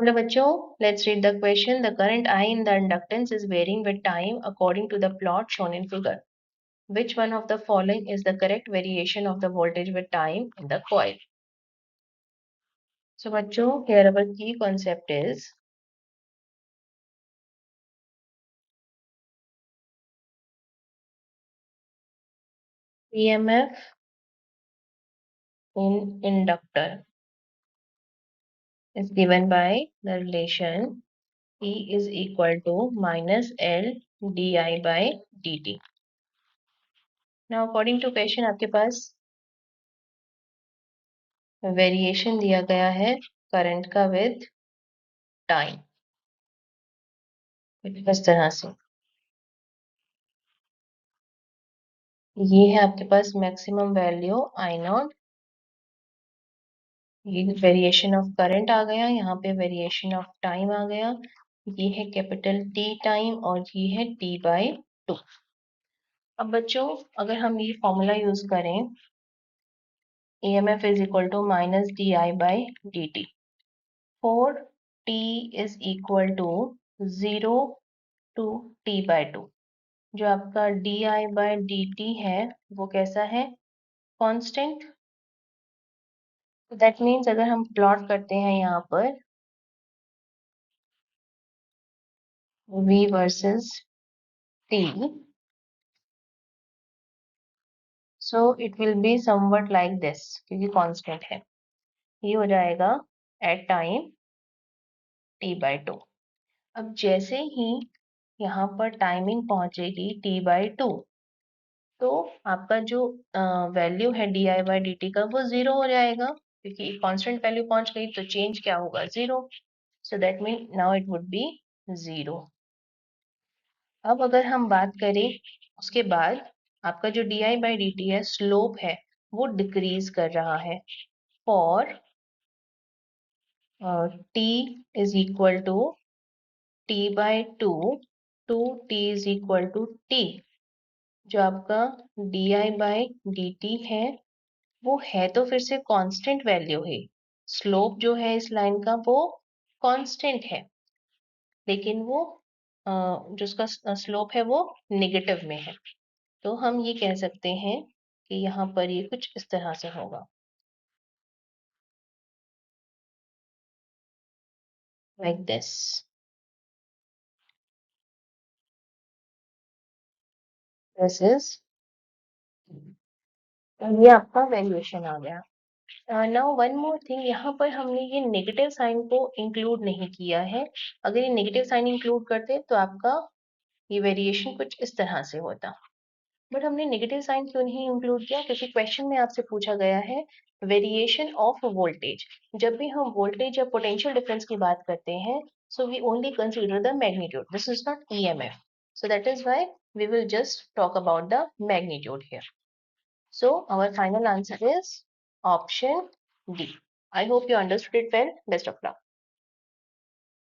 Hello बच्चों, let's read the question. The current I in the inductance is varying with time according to the plot shown in figure. Which one of the following is the correct variation of the voltage with time in the coil? So बच्चों, here our key concept is EMF in inductor is given by the relation E is equal to minus L di by dt. Now according to question आपके पास variation दिया गया है current का with time इस तरह से। ये है आपके पास मैक्सिमम वैल्यू आई नॉट, ये वेरिएशन ऑफ करंट आ गया, यहाँ पे वेरिएशन ऑफ टाइम आ गया, ये है कैपिटल टी टाइम और ये है टी बाई 2। अब बच्चों अगर हम ये फॉर्मूला यूज करें EMF is equal to minus d i by d t for t is equal to 0 to t by 2, जो आपका d i by d t है वो कैसा है, कांस्टेंट। दैट मीन्स अगर हम प्लॉट करते हैं यहाँ पर V versus T, so it will be somewhat like this क्योंकि कांस्टेंट है, ये हो जाएगा एट टाइम t by 2। अब जैसे ही यहाँ पर टाइमिंग पहुंचेगी t by 2, तो आपका जो वैल्यू है D i by d T का वो जीरो हो जाएगा क्योंकि कांस्टेंट वैल्यू पहुंच गई तो चेंज क्या होगा, zero. So that mean now it would be zero. अब अगर हम बात करें उसके बाद आपका जो d i by d t है स्लोप है वो डिक्रीज कर रहा है for t is equal to t by 2 to t is equal to t. जो आपका d i by d t है वो है तो फिर से कांस्टेंट वैल्यू है, स्लोप जो है इस लाइन का वो कांस्टेंट है, लेकिन वो जो उसका स्लोप है वो नेगेटिव में है। तो हम ये कह सकते हैं कि यहाँ पर ये कुछ इस तरह से होगा, like this। This is, ये आपका वैल्यूएशन आ गया। नाउ वन मोर थिंग, यहाँ पर हमने ये नेगेटिव साइन को इंक्लूड नहीं किया है। अगर ये नेगेटिव साइन इंक्लूड करते तो आपका ये वेरिएशन कुछ इस तरह से होता, बट हमने नेगेटिव साइन क्यों नहीं इंक्लूड किया, क्योंकि क्वेश्चन में आपसे पूछा गया है वेरिएशन ऑफ वोल्टेज। जब भी हम वोल्टेज या पोटेंशियल डिफरेंस की बात करते हैं so we only consider the magnitude, this is not EMF, so that is why we will just talk about the magnitude here. So our final answer is option D. I hope you understood it well. Best of luck.